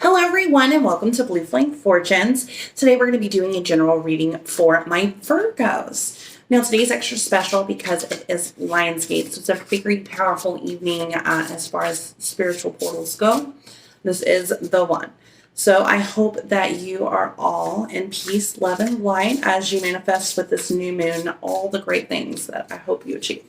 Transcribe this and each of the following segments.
Hello everyone and welcome to Blue Flame Fortunes. Today we're going to be doing a general reading for my Virgos. Now today's extra special because it is Lionsgate, so it's a very powerful evening as far as spiritual portals go. This is the one. So I hope that you are all in peace, love, and light as you manifest with this new moon all the great things that I hope you achieve.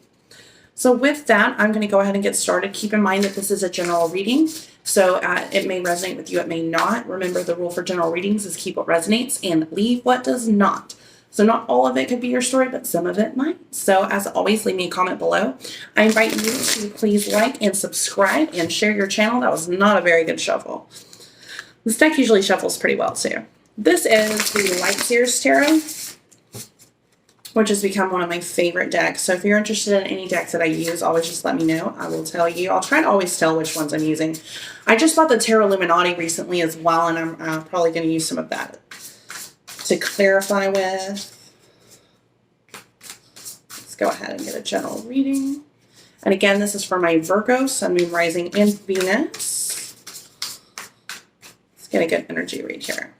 So with that, I'm going to go ahead and get started. Keep in mind that this is a general reading, so it may resonate with you, it may not. Remember, the rule for general readings is keep what resonates and leave what does not. So not all of it could be your story, but some of it might. So as always, leave me a comment below. I invite you to please like and subscribe and share your channel. That was not a very good shuffle. This deck usually shuffles pretty well too. This is the Light Seers Tarot, which has become one of my favorite decks. So if you're interested in any decks that I use, always just let me know. I will tell you. I'll try to always tell which ones I'm using. I just bought the Tarot Illuminati recently as well, and I'm probably going to use some of that to clarify with. Let's go ahead and get a general reading. And again, this is for my Virgo, Sun, Moon, Rising, and Venus. Let's get a good energy read here.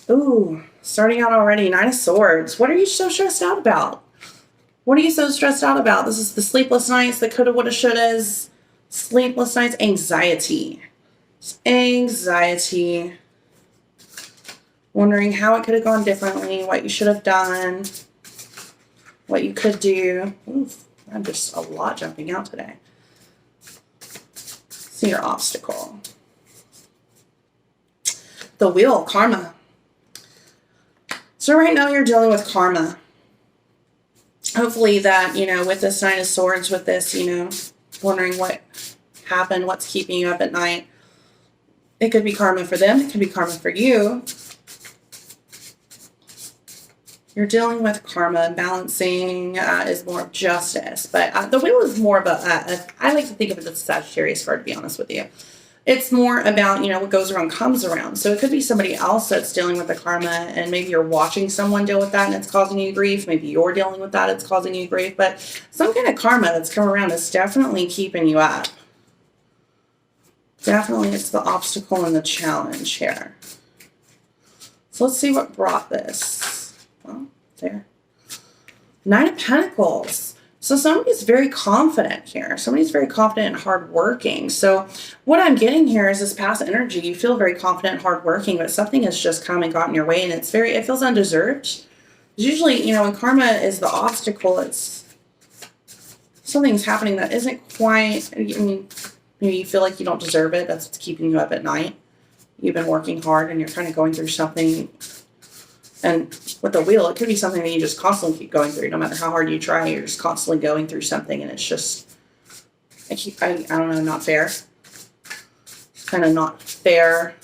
Ooh. Starting out already, Nine of Swords. What are you so stressed out about? What are you so stressed out about? This is the sleepless nights, the coulda, woulda, shouldas, sleepless nights, anxiety. Anxiety. Wondering how it could have gone differently, what you should have done, what you could do. Oof, I'm just a lot jumping out today. See your obstacle. The Wheel, Karma. So right now you're dealing with karma. Hopefully that, with this Nine of Swords, with this, wondering what happened, what's keeping you up at night. It could be karma for them. It could be karma for you. You're dealing with karma. Balancing is more of justice. But the Wheel is more of I like to think of it as a Sagittarius card, to be honest with you. It's more about, what goes around comes around. So it could be somebody else that's dealing with the karma, and maybe you're watching someone deal with that and it's causing you grief. Maybe you're dealing with that, it's causing you grief. But some kind of karma that's come around is definitely keeping you up. Definitely it's the obstacle and the challenge here. So let's see what brought this. Well, there. Nine of Pentacles. So somebody's very confident here. Somebody's very confident and hardworking. So what I'm getting here is this past energy. You feel very confident and hardworking, but something has just come and gotten your way, and it feels undeserved. Usually, when karma is the obstacle, it's something's happening that isn't quite, maybe you feel like you don't deserve it. That's what's keeping you up at night. You've been working hard and you're kind of going through something. And with the Wheel, it could be something that you just constantly keep going through. No matter how hard you try, you're just constantly going through something, and it's just, I don't know, not fair. It's kind of not fair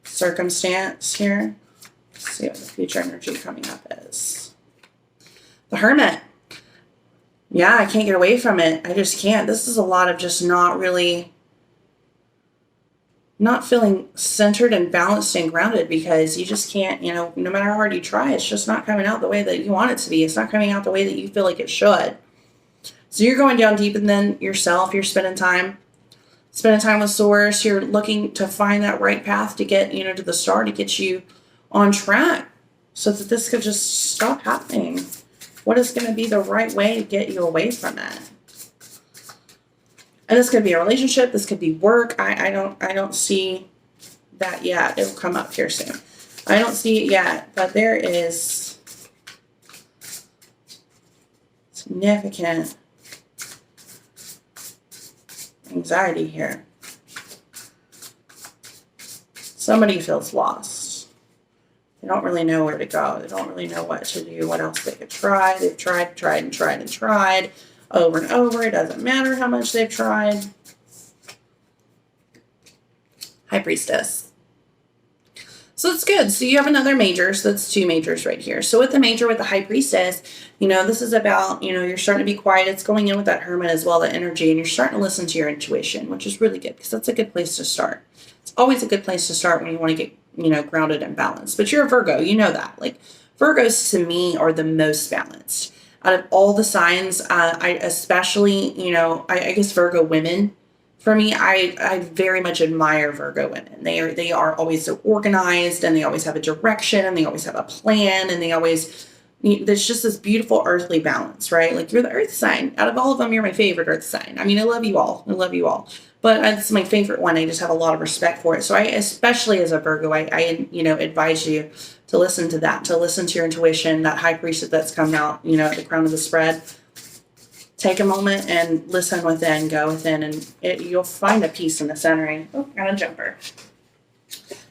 circumstance here. Let's see what the future energy coming up is. The Hermit. Yeah, I can't get away from it. I just can't. This is a lot of just not feeling centered and balanced and grounded, because you just can't, no matter how hard you try, it's just not coming out the way that you want it to be. It's not coming out the way that you feel like it should. So you're going down deep within yourself. You're spending time with Source. You're looking to find that right path to get, to the star, to get you on track so that this could just stop happening. What is going to be the right way to get you away from it? And this could be a relationship. This could be work. I don't see that yet. It'll come up here soon. I don't see it yet, but there is significant anxiety here. Somebody feels lost. They don't really know where to go. They don't really know what to do, what else they could try. They've tried over and over. It doesn't matter how much they've tried. High Priestess. So it's good. So you have another major. So that's two majors right here. So with the major, with the High Priestess, this is about, you're starting to be quiet. It's going in with that Hermit as well, the energy, and you're starting to listen to your intuition, which is really good, because that's a good place to start. It's always a good place to start when you want to get, grounded and balanced. But you're a Virgo. You know that. Like, Virgos to me are the most balanced. Out of all the signs, I especially, I guess Virgo women For me, I very much admire Virgo women. They are always so organized, and they always have a direction, and they always have a plan, and they always, there's just this beautiful earthly balance, right? Like, you're the earth sign. Out of all of them, you're my favorite earth sign. I mean, I love you all. I love you all. But it's my favorite one. I just have a lot of respect for it. So I, especially as a Virgo, I advise you to listen to that, to listen to your intuition, that high priestess that's come out, at the crown of the spread. Take a moment and listen within, go within, and you'll find a peace in the centering. Oh, got a jumper.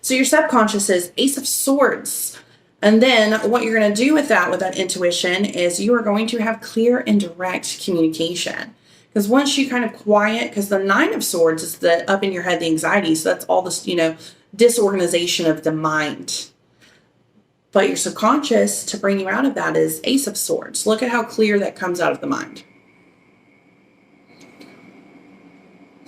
So your subconscious is Ace of Swords. And then what you're going to do with that intuition, is you are going to have clear and direct communication. Because once you kind of quiet, because the Nine of Swords is the up in your head, the anxiety. So that's all this, disorganization of the mind. But your subconscious, to bring you out of that, is Ace of Swords. Look at how clear that comes out of the mind.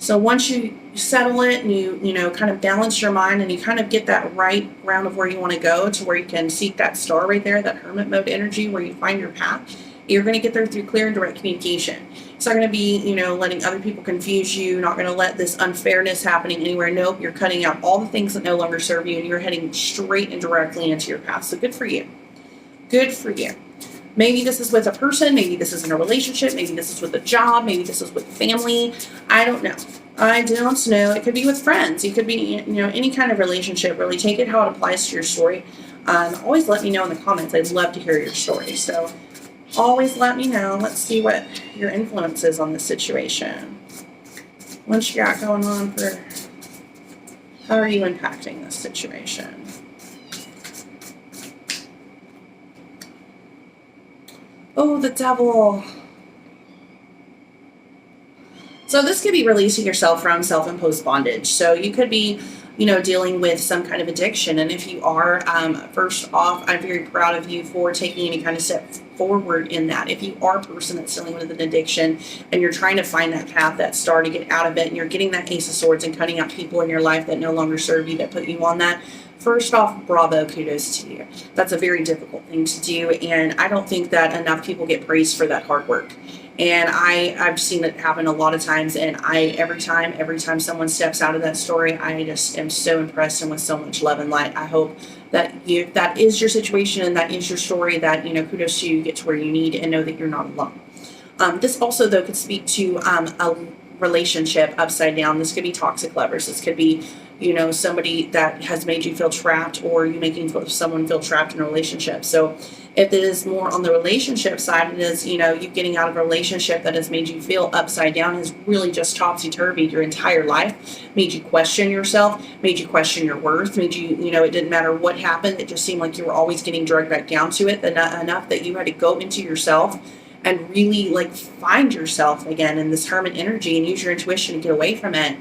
So once you settle it and you kind of balance your mind, and you kind of get that right round of where you want to go, to where you can seek that star right there, that hermit mode energy where you find your path, you're going to get there through clear and direct communication. It's not going to be, letting other people confuse you, not going to let this unfairness happening anywhere. Nope, you're cutting out all the things that no longer serve you, and you're heading straight and directly into your path. So good for you. Good for you. Maybe this is with a person, maybe this is in a relationship, maybe this is with a job, maybe this is with family. I don't know. It could be with friends. It could be, any kind of relationship. Really take it how it applies to your story. Always let me know in the comments. I'd love to hear your story. So always let me know. Let's see what your influence is on this situation. What you got going on for, how are you impacting this situation? Oh, the Devil. So this could be releasing yourself from self-imposed bondage. So you could be, dealing with some kind of addiction. And if you are, first off, I'm very proud of you for taking any kind of step forward in that. If you are a person that's dealing with an addiction, and you're trying to find that path, that star to get out of it, and you're getting that Ace of Swords and cutting out people in your life that no longer serve you, that put you on that, first off, bravo, kudos to you. That's a very difficult thing to do, and I don't think that enough people get praised for that hard work. And I've seen it happen a lot of times, and every time someone steps out of that story, I just am so impressed, and with so much love and light. I hope that that is your situation, and that is your story, that, kudos to you, get to where you need, and know that you're not alone. This also, though, could speak to a relationship upside down. This could be toxic lovers. This could be, somebody that has made you feel trapped, or you making someone feel trapped in a relationship. So if it is more on the relationship side, it is, you getting out of a relationship that has made you feel upside down, has really just topsy-turvy your entire life, made you question yourself, made you question your worth, made you, it didn't matter what happened. It just seemed like you were always getting dragged back down to it, enough that you had to go into yourself and really find yourself again in this hermit energy, and use your intuition to get away from it.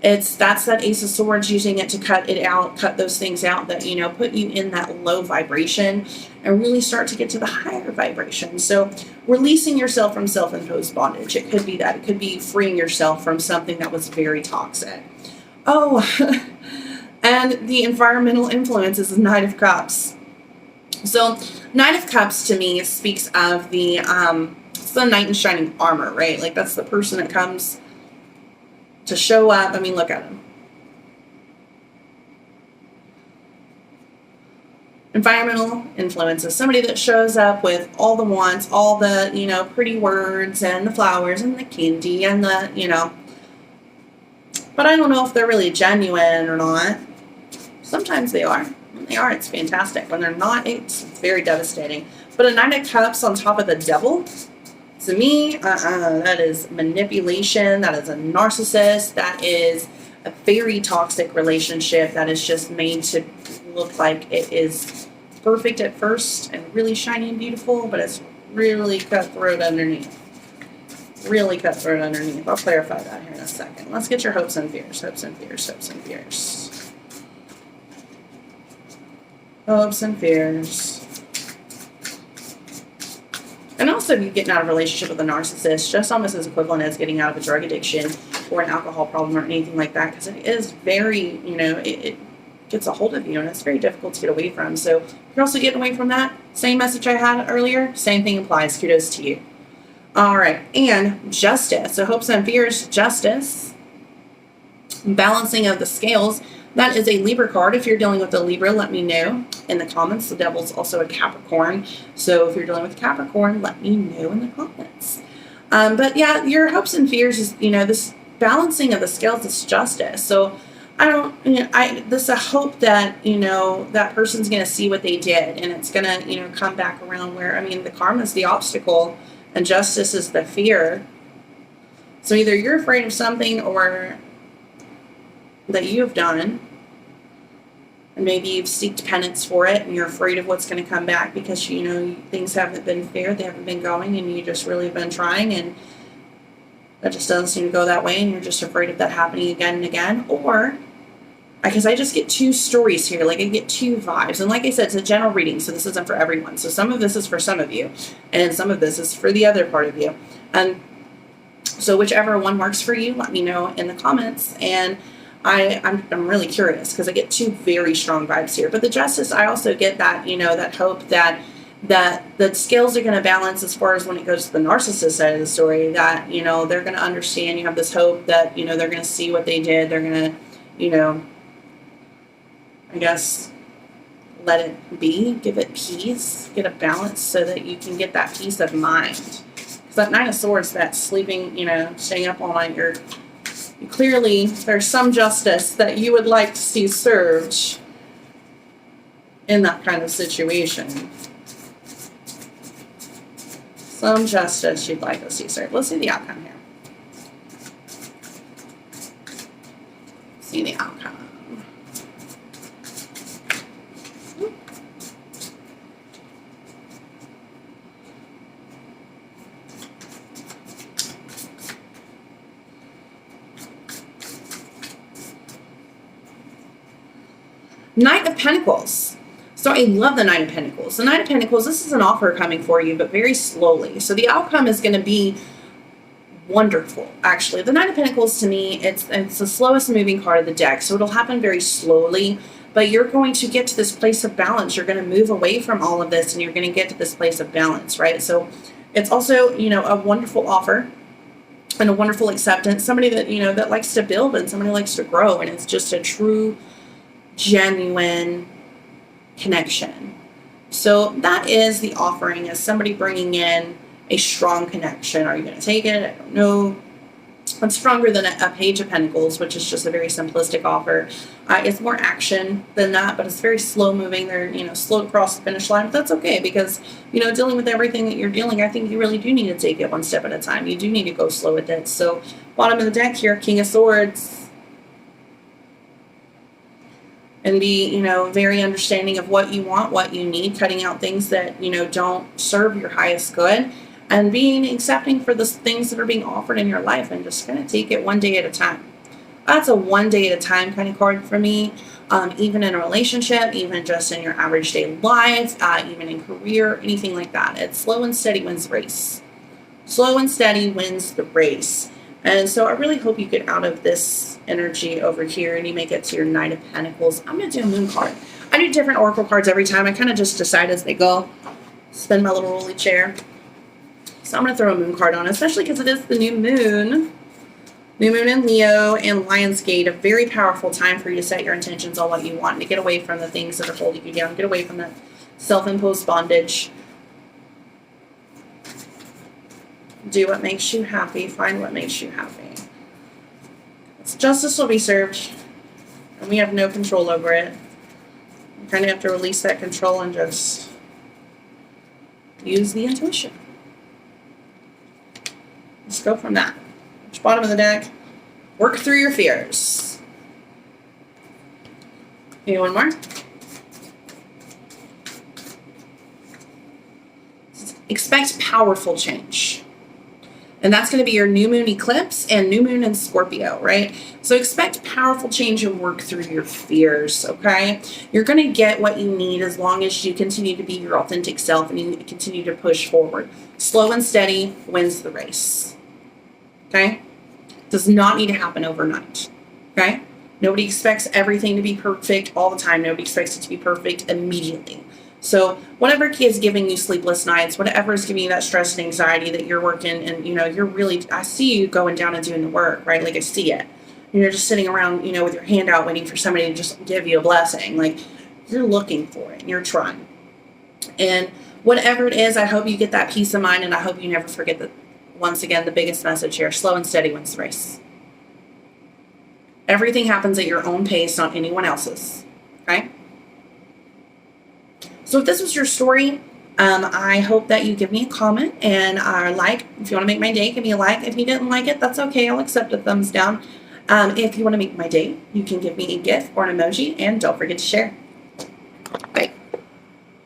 That's that Ace of Swords, using it to cut those things out that, put you in that low vibration, and really start to get to the higher vibration. So releasing yourself from self-imposed bondage. It could be that. It could be freeing yourself from something that was very toxic. Oh, and the environmental influence is the Knight of Cups. So Knight of Cups to me speaks of it's the knight in shining armor, right? Like, that's the person that comes to show up. I mean, look at him. Environmental influences. Somebody that shows up with all the wants, all the, pretty words, and the flowers, and the candy, and the, but I don't know if they're really genuine or not. Sometimes they are. When they are, it's fantastic. When they're not, it's very devastating. But a Knight of Cups on top of the Devil, to me, that is manipulation. That is a narcissist. That is a very toxic relationship that is just made to look like it is perfect at first and really shiny and beautiful, but it's really cutthroat underneath. Really cutthroat underneath. I'll clarify that here in a second. Let's get your hopes and fears. Hopes and fears. Hopes and fears. Hopes and fears. And also, you getting out of a relationship with a narcissist, just almost as equivalent as getting out of a drug addiction or an alcohol problem or anything like that, because it is very, it gets a hold of you, and it's very difficult to get away from. So if you're also getting away from that, same message I had earlier, same thing applies. Kudos to you. All right, and justice. So hopes and fears, justice. Balancing of the scales, that is a Libra card. If you're dealing with a Libra, let me know in the comments. The Devil's also a Capricorn. So if you're dealing with Capricorn, let me know in the comments. But yeah, your hopes and fears is, this balancing of the scales is justice. So there's a hope that, that person's going to see what they did and it's going to, come back around where, the karma is the obstacle and justice is the fear. So either you're afraid of something or that you've done, and maybe you've sought penance for it and you're afraid of what's going to come back because things haven't been fair, they haven't been going, and you just really have been trying and that just doesn't seem to go that way and you're just afraid of that happening again and again. Or because I just get two stories here, like I get two vibes, and like I said, it's a general reading, so this isn't for everyone. So some of this is for some of you and some of this is for the other part of you, and so whichever one works for you, let me know in the comments. And I'm really curious because I get two very strong vibes here. But the justice, I also get that, that hope that the scales are going to balance as far as when it goes to the narcissist side of the story, that, they're going to understand. You have this hope that, they're going to see what they did. They're going to, I guess, let it be, give it peace, get a balance so that you can get that peace of mind. Because that Nine of Swords, that sleeping, staying up all night, clearly there's some justice that you would like to see served in that kind of situation. Some justice you'd like to see served. Let's see the outcome here. See the outcome. Knight of Pentacles. So I love the Knight of Pentacles. The Knight of Pentacles, this is an offer coming for you, but very slowly. So the outcome is going to be wonderful, actually. The Knight of Pentacles, to me, it's the slowest moving card of the deck. So it'll happen very slowly, but you're going to get to this place of balance. You're going to move away from all of this and you're going to get to this place of balance, right? So it's also, a wonderful offer and a wonderful acceptance. Somebody that, that likes to build and somebody likes to grow. And it's just a true, genuine connection. So that is the offering, is somebody bringing in a strong connection. Are you going to take it? I don't know. It's stronger than a Page of Pentacles, which is just a very simplistic offer. It's more action than that, but it's very slow moving. They're, slow to cross the finish line, but that's okay because, dealing with everything that you're dealing, I think you really do need to take it one step at a time. You do need to go slow with it. So bottom of the deck here, King of Swords. And be, very understanding of what you want, what you need, cutting out things that, don't serve your highest good, and being accepting for the things that are being offered in your life and just going to take it one day at a time. That's a one day at a time kind of card for me, even in a relationship, even just in your average day life, even in career, anything like that. It's slow and steady wins the race. Slow and steady wins the race. And so I really hope you get out of this energy over here and you make it to your Knight of Pentacles. I'm going to do a moon card. I do different oracle cards every time. I kind of just decide as they go. Spin my little rolly chair. So I'm going to throw a moon card on, especially because it is the new moon. New moon in Leo and Lionsgate, a very powerful time for you to set your intentions on what you want and to get away from the things that are holding you down. Get away from that self-imposed bondage. Do what makes you happy. Find what makes you happy. Justice will be served, and we have no control over it. You kind of have to release that control and just use the intuition. Let's go from that. Bottom of the deck. Work through your fears. Maybe one more. Expect powerful change. And that's going to be your new moon eclipse and new moon in Scorpio, right? So expect powerful change and work through your fears, okay? You're going to get what you need as long as you continue to be your authentic self and you continue to push forward. Slow and steady wins the race, okay? Does not need to happen overnight, okay? Nobody expects everything to be perfect all the time. Nobody expects it to be perfect immediately. So whatever is giving you sleepless nights, whatever is giving you that stress and anxiety that you're working and, you're really, I see you going down and doing the work, right? Like I see it. You're just sitting around, with your hand out waiting for somebody to just give you a blessing. Like, you're looking for it and you're trying. And whatever it is, I hope you get that peace of mind, and I hope you never forget that, once again, the biggest message here, slow and steady wins the race. Everything happens at your own pace, not anyone else's. Okay? So if this was your story, I hope that you give me a comment and a like. If you want to make my day, give me a like. If you didn't like it, that's okay. I'll accept a thumbs down. If you want to make my day, you can give me a GIF or an emoji, and don't forget to share. Bye.